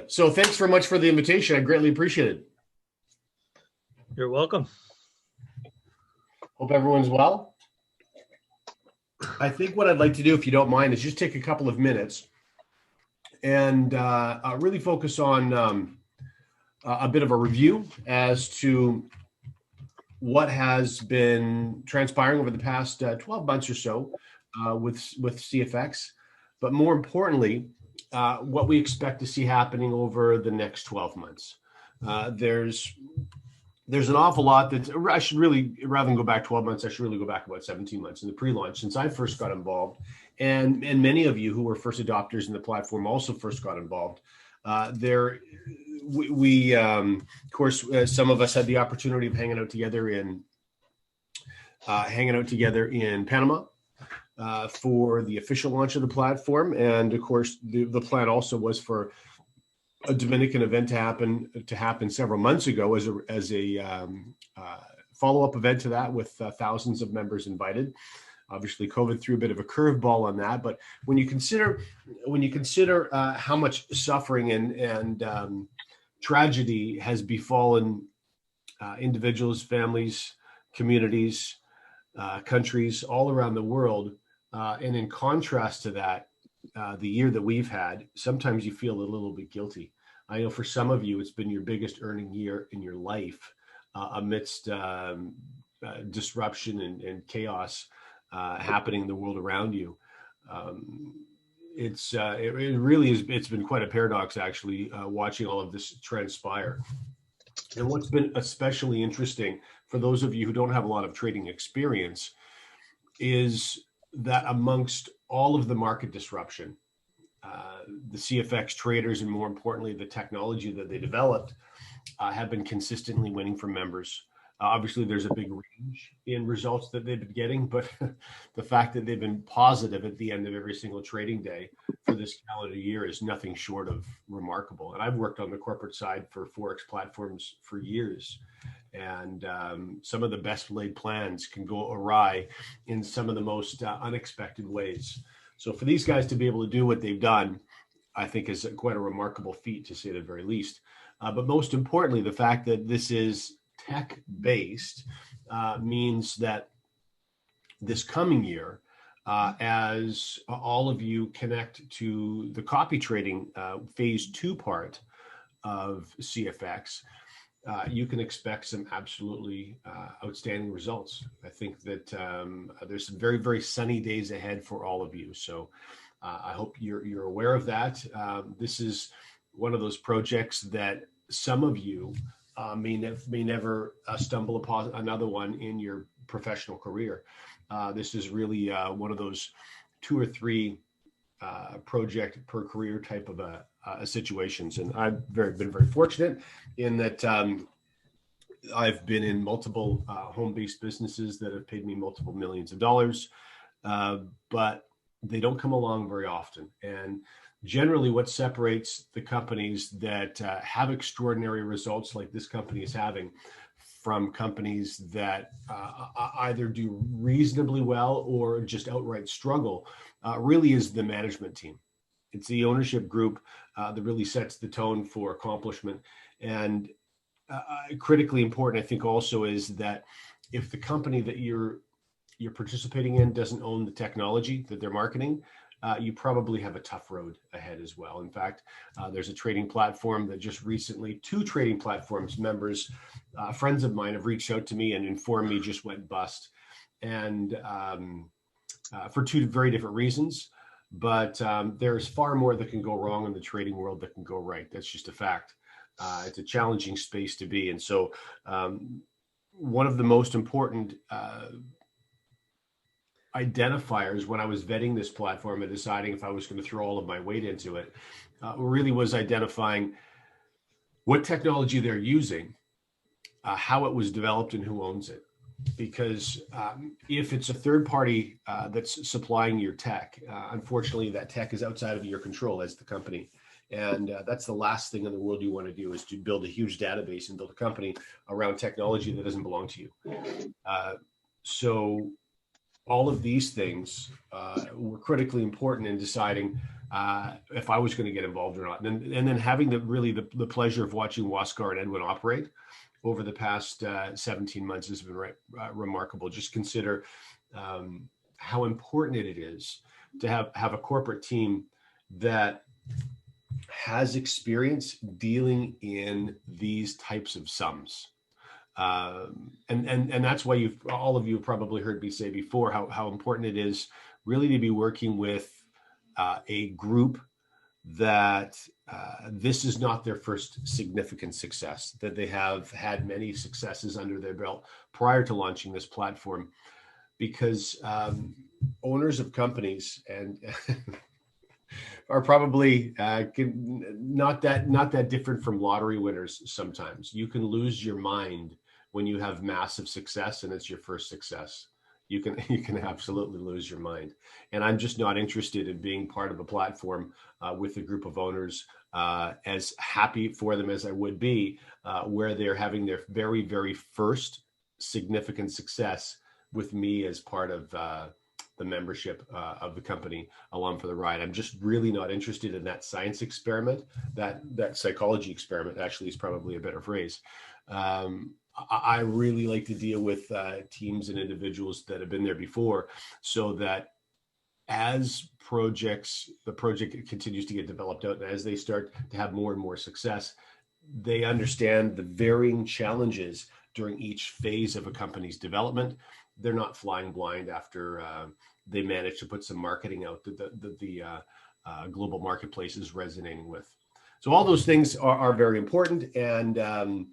So thanks very much for the invitation. I greatly appreciate it. You're welcome. Hope everyone's well. I think what I'd like to do, if you don't mind, is just take a couple of minutes and really focus on a bit of a review as to what has been transpiring over the past 12 months or so with CFX, but more importantly, what we expect to see happening over the next 12 months. There's an awful lot that I should really, rather than go back 12 months, I should really go back about 17 months in the pre-launch since I first got involved. And many of you who were first adopters in the platform also first got involved. Of course, some of us had the opportunity of hanging out together in Panama for the official launch of the platform. And of course, the plan also was for a Dominican event to happen several months ago as a follow-up event to that, with thousands of members invited. Obviously, COVID threw a bit of a curveball on that, but when you consider how much suffering and tragedy has befallen individuals, families, communities, countries all around the world, and in contrast to that, the year that we've had, sometimes you feel a little bit guilty. I know for some of you, it's been your biggest earning year in your life amidst disruption and chaos happening in the world around you. It really is. It's been quite a paradox, actually, watching all of this transpire. And what's been especially interesting for those of you who don't have a lot of trading experience is that amongst all of the market disruption, the CFX traders, and more importantly, the technology that they developed, have been consistently winning from members. Obviously, there's a big range in results that they've been getting, but the fact that they've been positive at the end of every single trading day for this calendar year is nothing short of remarkable. And I've worked on the corporate side for Forex platforms for years. And some of the best laid plans can go awry in some of the most unexpected ways. So for these guys to be able to do what they've done, I think is quite a remarkable feat, to say the very least. But most importantly, the fact that this is tech-based means that this coming year, as all of you connect to the copy trading phase 2 part of CFX, you can expect some absolutely outstanding results. I think that there's some very, very sunny days ahead for all of you. So I hope you're aware of that. This is one of those projects that some of you may never stumble upon another one in your professional career. This is really one of those 2 or 3 project per career type of situations. And I've been very fortunate in that I've been in multiple home-based businesses that have paid me multiple millions of dollars, but they don't come along very often. And generally what separates the companies that have extraordinary results like this company is having from companies that either do reasonably well or just outright struggle really is the management team. It's the ownership group that really sets the tone for accomplishment. And critically important, I think, also is that if the company that you're participating in doesn't own the technology that they're marketing, you probably have a tough road ahead as well. In fact, there's a trading platform that just recently, 2 trading platforms members, friends of mine, have reached out to me and informed me just went bust. And for 2 very different reasons. But there's far more that can go wrong in the trading world that can go right. That's just a fact. It's a challenging space to be. And so one of the most important identifiers when I was vetting this platform and deciding if I was going to throw all of my weight into it, really was identifying what technology they're using, how it was developed, and who owns it. Because if it's a third party that's supplying your tech, unfortunately, that tech is outside of your control as the company. And that's the last thing in the world you want to do, is to build a huge database and build a company around technology that doesn't belong to you. So all of these things were critically important in deciding if I was going to get involved or not. And then having the pleasure of watching Waskar and Edwin operate over the past 17 months has been remarkable. Just consider how important it is to have a corporate team that has experience dealing in these types of sums. And that's why all of you have probably heard me say before how important it is really to be working with a group that this is not their first significant success, that they have had many successes under their belt prior to launching this platform, because owners of companies and are probably not that different from lottery winners. Sometimes you can lose your mind when you have massive success and it's your first success. You can absolutely lose your mind. And I'm just not interested in being part of a platform with a group of owners, as happy for them as I would be, where they're having their very, very first significant success with me as part of the membership of the company along for the ride. I'm just really not interested in that science experiment. That psychology experiment actually is probably a better phrase. I really like to deal with teams and individuals that have been there before, so that as the project continues to get developed out, and as they start to have more and more success, they understand the varying challenges during each phase of a company's development. They're not flying blind after they manage to put some marketing out that the global marketplace is resonating with. So all those things are very important, and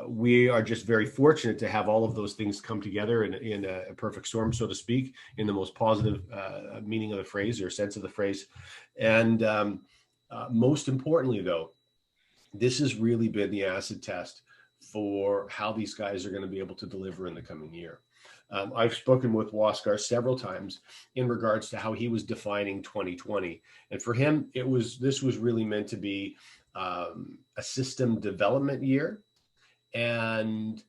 we are just very fortunate to have all of those things come together in a perfect storm, so to speak, in the most positive meaning of the phrase or sense of the phrase. And most importantly, though, this has really been the acid test for how these guys are going to be able to deliver in the coming year. I've spoken with Waskar several times in regards to how he was defining 2020. And for him, this was really meant to be a system development year and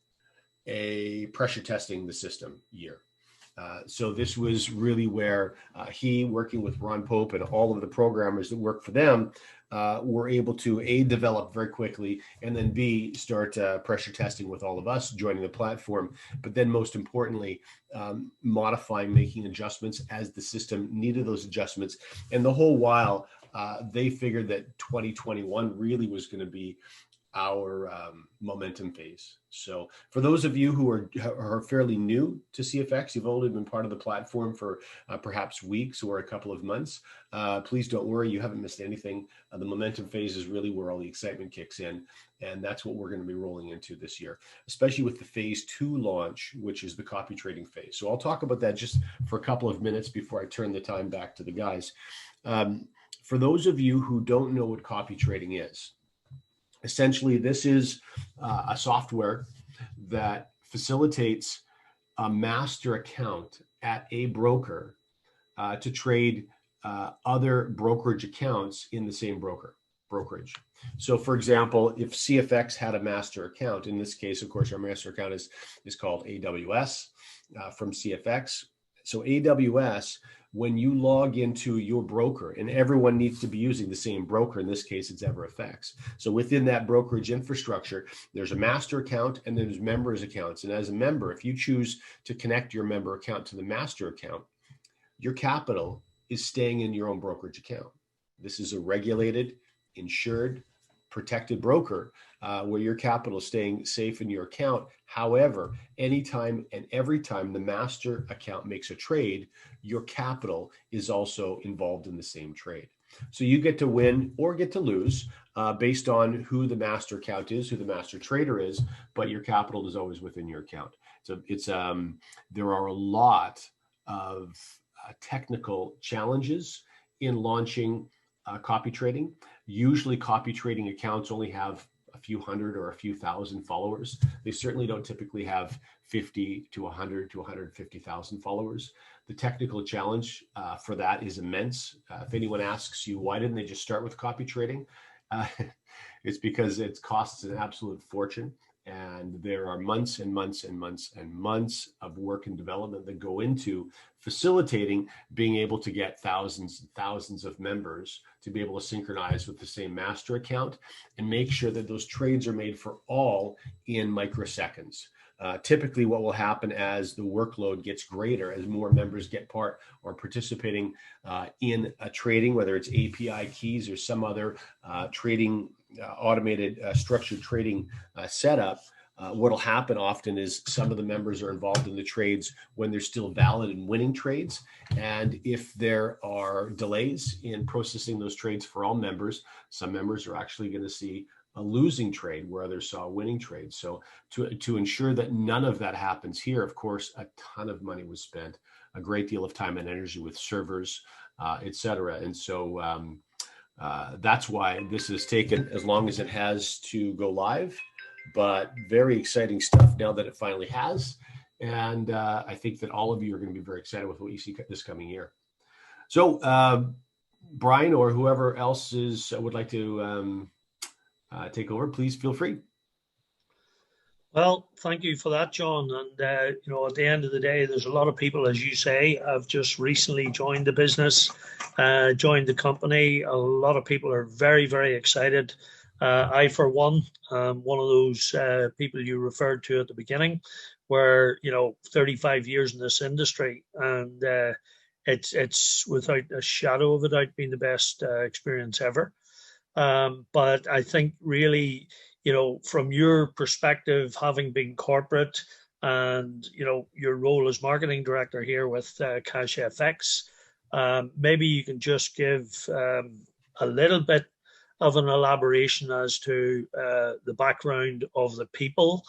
a pressure testing the system year. So this was really where he, working with Ron Pope and all of the programmers that work for them, were able to A, develop very quickly, and then B, start pressure testing with all of us joining the platform. But then most importantly, modifying, making adjustments as the system needed those adjustments. And the whole while, they figured that 2021 really was going to be our momentum phase. So for those of you who are fairly new to CFX, you've only been part of the platform for perhaps weeks or a couple of months, please don't worry, you haven't missed anything. The momentum phase is really where all the excitement kicks in, and that's what we're going to be rolling into this year, especially with the phase 2 launch, which is the copy trading phase. So I'll talk about that just for a couple of minutes before I turn the time back to the guys. For those of you who don't know what copy trading is, essentially, this is a software that facilitates a master account at a broker to trade other brokerage accounts in the same brokerage. So, for example, if CFX had a master account, in this case, of course, our master account is called AWS from CFX. So AWS, when you log into your broker, and everyone needs to be using the same broker, in this case, it's EverFX. So within that brokerage infrastructure, there's a master account and there's members accounts. And as a member, if you choose to connect your member account to the master account, your capital is staying in your own brokerage account. This is a regulated, insured, protected broker where your capital is staying safe in your account. However, anytime and every time the master account makes a trade, your capital is also involved in the same trade. So you get to win or get to lose based on who the master account is, who the master trader is, but your capital is always within your account. So there are a lot of technical challenges in launching copy trading. Usually copy trading accounts only have a few hundred or a few thousand followers. They certainly don't typically have 50 to 100 to 150,000 followers. The technical challenge for that is immense. If anyone asks you, why didn't they just start with copy trading? It's because it costs an absolute fortune. And there are months and months and months and months of work and development that go into facilitating being able to get thousands and thousands of members to be able to synchronize with the same master account and make sure that those trades are made for all in microseconds. Typically, what will happen as the workload gets greater, as more members get part or participating in a trading, whether it's API keys or some other trading automated structured trading setup, what'll happen often is some of the members are involved in the trades when they're still valid and winning trades. And if there are delays in processing those trades for all members, some members are actually going to see a losing trade where others saw a winning trade. So to ensure that none of that happens here, of course, a ton of money was spent, a great deal of time and energy with servers, et cetera. And so that's why this has taken as long as it has to go live, but very exciting stuff now that it finally has. And I think that all of you are going to be very excited with what you see this coming year. So Brian or whoever else would like to take over, please feel free. Well, thank you for that, John. And, at the end of the day, there's a lot of people, as you say, have just recently joined the business, joined the company. A lot of people are very, very excited. I, for one of those people you referred to at the beginning, where, 35 years in this industry. And it's without a shadow of a doubt been the best experience ever. But I think really, from your perspective, having been corporate and, your role as marketing director here with CashFX, maybe you can just give a little bit of an elaboration as to the background of the people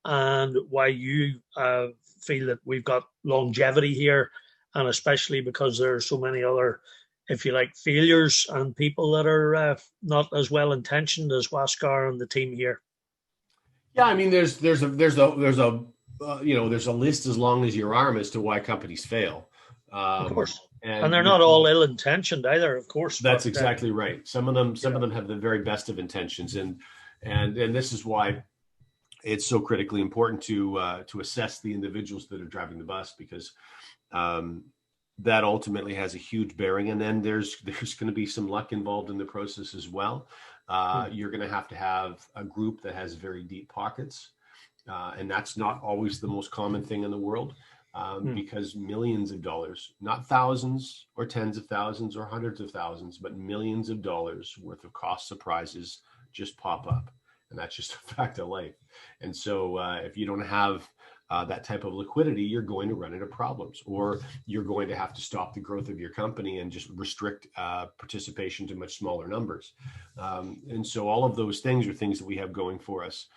and why you feel that we've got longevity here, and especially because there are so many other, if you like, failures and people that are not as well intentioned as Waskar and the team here. Yeah, I mean, there's a list as long as your arm as to why companies fail. Of course, and they're not all ill intentioned either. Of course, that's exactly right. Some of them have the very best of intentions, and this is why it's so critically important to assess the individuals that are driving the bus, because that ultimately has a huge bearing. And then there's going to be some luck involved in the process as well. You're going to have a group that has very deep pockets. And that's not always the most common thing in the world, because millions of dollars, not thousands or tens of thousands or hundreds of thousands, but millions of dollars worth of cost surprises just pop up. And that's just a fact of life. And so if you don't have that type of liquidity, you're going to run into problems, or you're going to have to stop the growth of your company and just restrict participation to much smaller numbers. And so all of those things are things that we have going for us.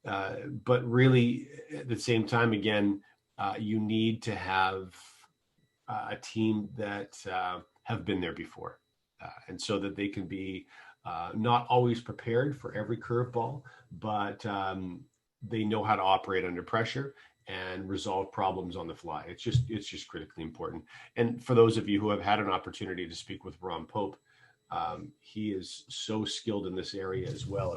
But really, at the same time, again, you need to have a team that have been there before, and so that they can be not always prepared for every curveball, but they know how to operate under pressure and resolve problems on the fly. It's just critically important. And for those of you who have had an opportunity to speak with Ron Pope, he is so skilled in this area as well.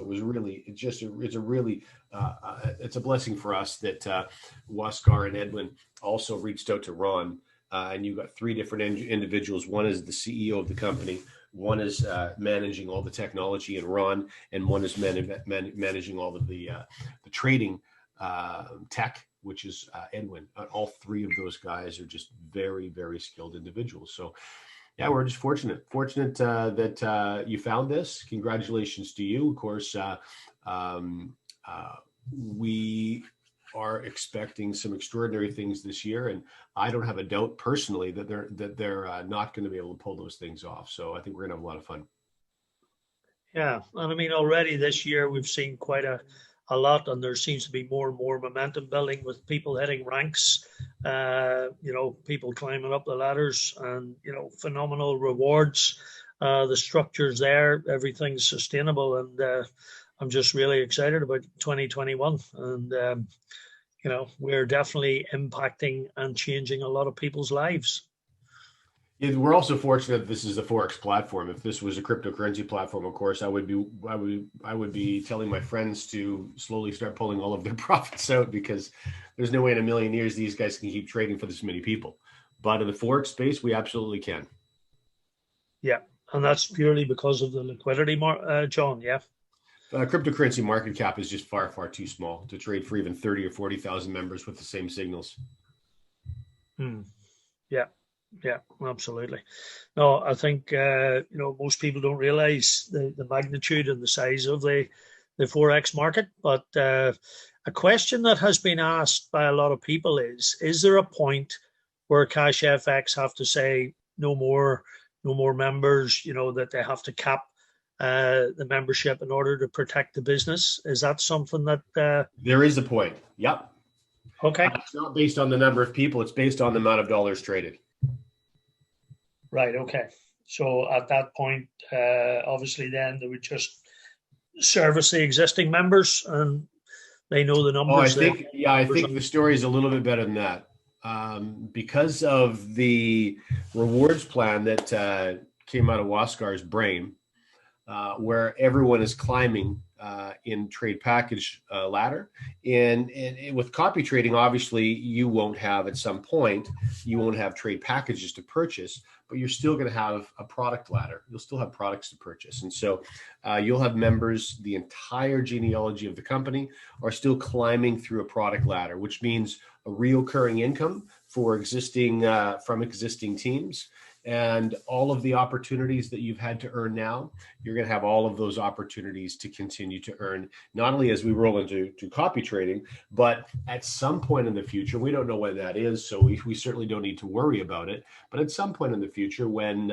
It's a blessing for us that Waskar and Edwin also reached out to Ron, and you've got three different individuals. One is the CEO of the company, one is managing all the technology in Ron, and one is managing all of the trading tech, which is Edwin. All three of those guys are just very, very skilled individuals. So yeah, we're just fortunate that you found this. Congratulations to you. Of course, we are expecting some extraordinary things this year, and I don't have a doubt personally that they're not going to be able to pull those things off. So I think we're going to have a lot of fun. Yeah, and I mean, already this year we've seen quite a lot, and there seems to be more and more momentum building with people hitting ranks, people climbing up the ladders, and phenomenal rewards. The structure's there, everything's sustainable, and I'm just really excited about 2021, and we're definitely impacting and changing a lot of people's lives. We're also fortunate that this is a Forex platform. If this was a cryptocurrency platform, of course, I would be telling my friends to slowly start pulling all of their profits out, because there's no way in a million years these guys can keep trading for this many people. But in the Forex space, we absolutely can. Yeah, and that's purely because of the liquidity, John. Yeah. Cryptocurrency market cap is just far, far too small to trade for even 30 or 40,000 members with the same signals. Hmm. Yeah. Yeah, absolutely. No, I think most people don't realize the magnitude and the size of the Forex market. But a question that has been asked by a lot of people is there a point where Cash FX have to say no more members, that they have to cap the membership in order to protect the business? Is that something that There is a point. Yep. okay? It's not based on the number of people. It's based on the amount of dollars traded. Right. Okay. So at that point, obviously, then they would just service the existing members, and they know the Oh, I numbers. think, yeah, I think the story is a little bit better than that. Because of the rewards plan that came out of Waskar's brain, where everyone is climbing in trade package ladder. And with copy trading, obviously, you won't have, at some point, you won't have trade packages to purchase, but you're still going to have a product ladder. You'll still have products to purchase. And so you'll have members, the entire genealogy of the company are still climbing through a product ladder, which means a reoccurring income for from existing teams. And all of the opportunities that you've had to earn now, you're going to have all of those opportunities to continue to earn, not only as we roll into copy trading, but at some point in the future. We don't know when that is, so we certainly don't need to worry about it. But at some point in the future, when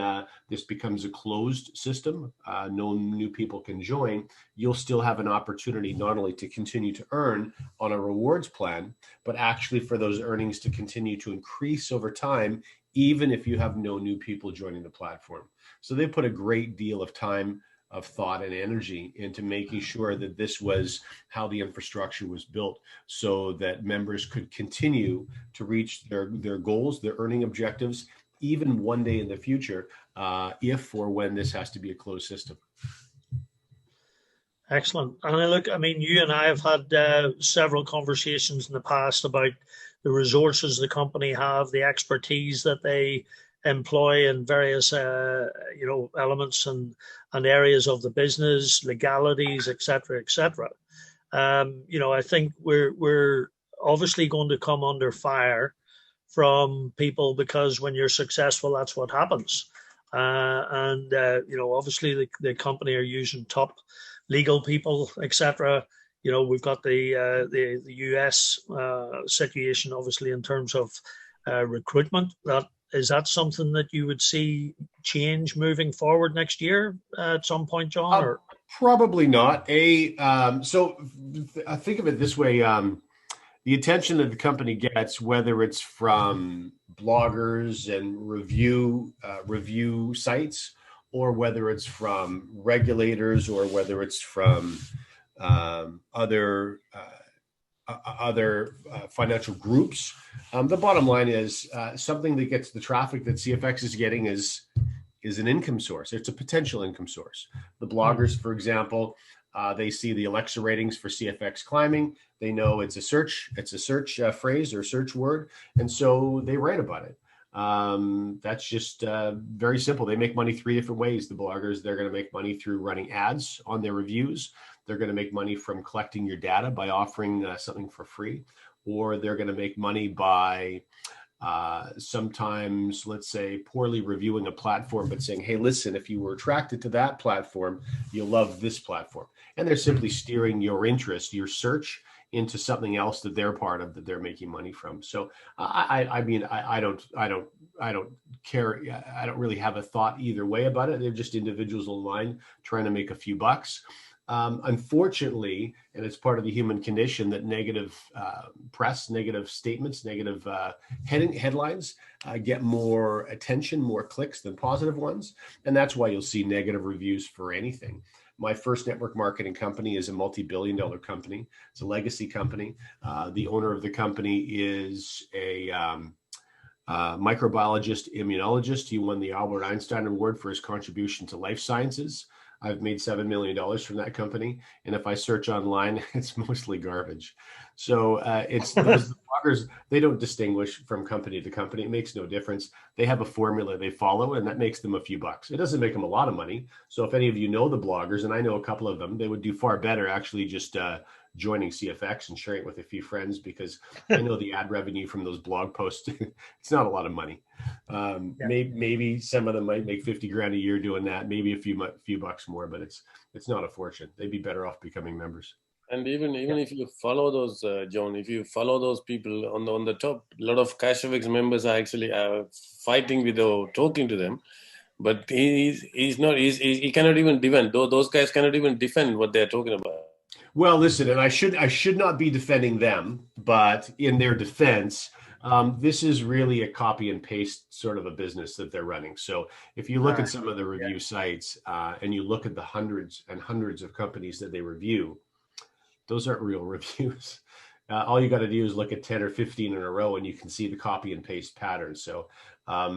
this becomes a closed system, no new people can join, you'll still have an opportunity not only to continue to earn on a rewards plan, but actually for those earnings to continue to increase over time, even if you have no new people joining the platform. So they put a great deal of time, of thought, and energy into making sure that this was how the infrastructure was built, so that members could continue to reach their goals, their earning objectives, even one day in the future, if or when this has to be a closed system. Excellent. And look, I mean, you and I have had several conversations in the past about the resources the company have, the expertise that they employ in various, elements and areas of the business, legalities, et cetera, et cetera. I think we're obviously going to come under fire from people, because when you're successful, that's what happens. Obviously the company are using top legal people, etc. We've got the US situation, obviously, in terms of recruitment. Is that something that you would see change moving forward next year at some point, John? Or probably not. So I think of it this way. The attention that the company gets, whether it's from bloggers and review sites, or whether it's from regulators, or whether it's from other financial groups, the bottom line is something that gets the traffic that CFX is getting is an income source. It's a potential income source. The bloggers, for example, they see the Alexa ratings for CFX climbing. They know it's a search phrase or search word, and so they write about it. That's just very simple. They make money three different ways. The bloggers, they're going to make money through running ads on their reviews. They're going to make money from collecting your data by offering something for free, or they're going to make money by sometimes, let's say, poorly reviewing a platform, but saying, hey, listen, if you were attracted to that platform, you'll love this platform. And they're simply steering your interest, your search, into something else that they're part of, that they're making money from. So I don't care. I don't really have a thought either way about it. They're just individuals online trying to make a few bucks. Unfortunately, and it's part of the human condition, that negative press, negative statements, negative headlines get more attention, more clicks than positive ones. And that's why you'll see negative reviews for anything. My first network marketing company is a multi-billion-dollar company. It's a legacy company. The owner of the company is a microbiologist, immunologist. He won the Albert Einstein Award for his contribution to life sciences. I've made $7 million from that company. And if I search online, it's mostly garbage. So it's those bloggers, they don't distinguish from company to company. It makes no difference. They have a formula they follow, and that makes them a few bucks. It doesn't make them a lot of money. So if any of you know the bloggers, and I know a couple of them, they would do far better actually just joining CFX and sharing it with a few friends, because I know the ad revenue from those blog posts, it's not a lot of money. Maybe some of them might make 50 grand a year doing that, maybe a few bucks more, but it's not a fortune. They'd be better off becoming members. And even if you follow those, John, if you follow those people on the top, a lot of CashFX members are actually fighting with or talking to them, but he cannot even defend. Those guys cannot even defend what they're talking about. Well, listen, and I should not be defending them, but in their defense, this is really a copy and paste sort of a business that they're running. So if you look at some of the review sites and you look at the hundreds and hundreds of companies that they review, those aren't real reviews. All you got to do is look at 10 or 15 in a row, and you can see the copy and paste pattern. So, a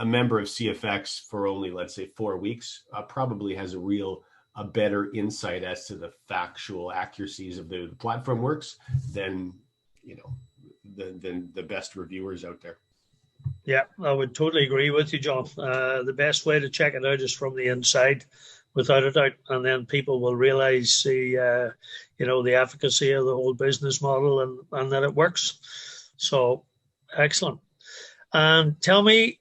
member of CFX for only, let's say, 4 weeks probably has a better insight as to the factual accuracies of the platform works than the best reviewers out there. Yeah, I would totally agree with you, John. The best way to check it out is from the inside, without a doubt, and then people will realize the efficacy of the whole business model and that it works. So excellent. And tell me,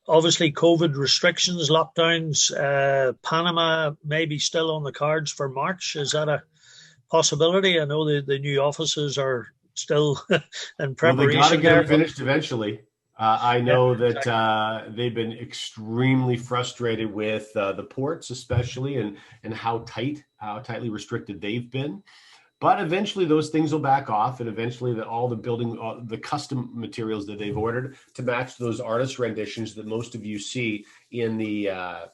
obviously COVID restrictions, lockdowns, Panama may be still on the cards for March. Is that a possibility? I know the new offices are still in preparation. Well, they got to get them finished eventually. I know that they've been extremely frustrated with the ports, especially, and how tightly restricted they've been. But eventually those things will back off, and eventually all the custom materials that they've ordered to match those artist renditions that most of you see in the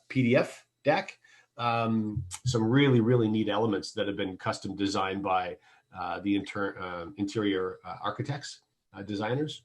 PDF deck. Some really, really neat elements that have been custom designed by the interior architects, designers.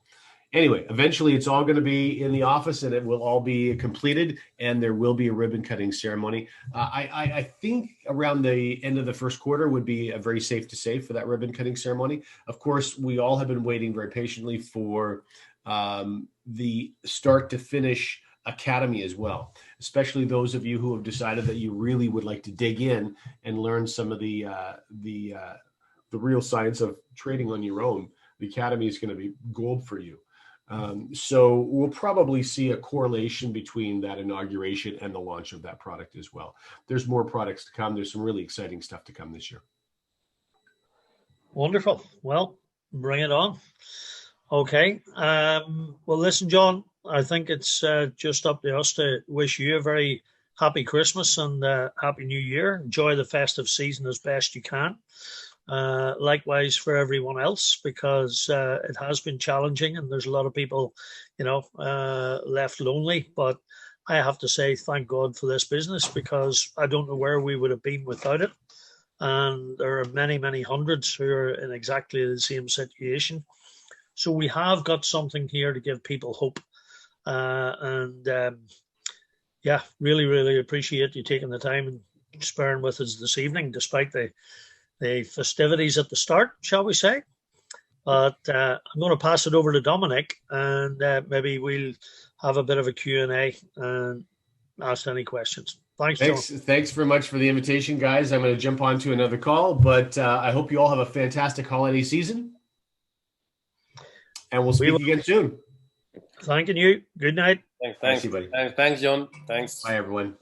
Anyway, eventually it's all going to be in the office, and it will all be completed, and there will be a ribbon cutting ceremony. I think around the end of the first quarter would be very safe to say for that ribbon cutting ceremony. Of course, we all have been waiting very patiently for the start to finish academy as well, especially those of you who have decided that you really would like to dig in and learn some of the real science of trading on your own. The academy is going to be gold for you. So we'll probably see a correlation between that inauguration and the launch of that product as well. There's more products to come. There's some really exciting stuff to come this year. Wonderful. Well, bring it on. Okay. Well, listen, John, I think it's just up to us to wish you a very happy Christmas and happy New Year. Enjoy the festive season as best you can. Likewise for everyone else, because it has been challenging and there's a lot of people, left lonely. But I have to say, thank God for this business, because I don't know where we would have been without it. And there are many, many hundreds who are in exactly the same situation. So we have got something here to give people hope. Really, really appreciate you taking the time and sparing with us this evening, despite the festivities at the start, shall we say. But I'm going to pass it over to Dominic, and maybe we'll have a bit of a Q&A and ask any questions. Thanks, John. Thanks very much for the invitation, guys. I'm going to jump on to another call, but I hope you all have a fantastic holiday season. And we'll speak again soon. Thanking you. Good night. Thanks, buddy. Thanks, John. Thanks. Bye, everyone.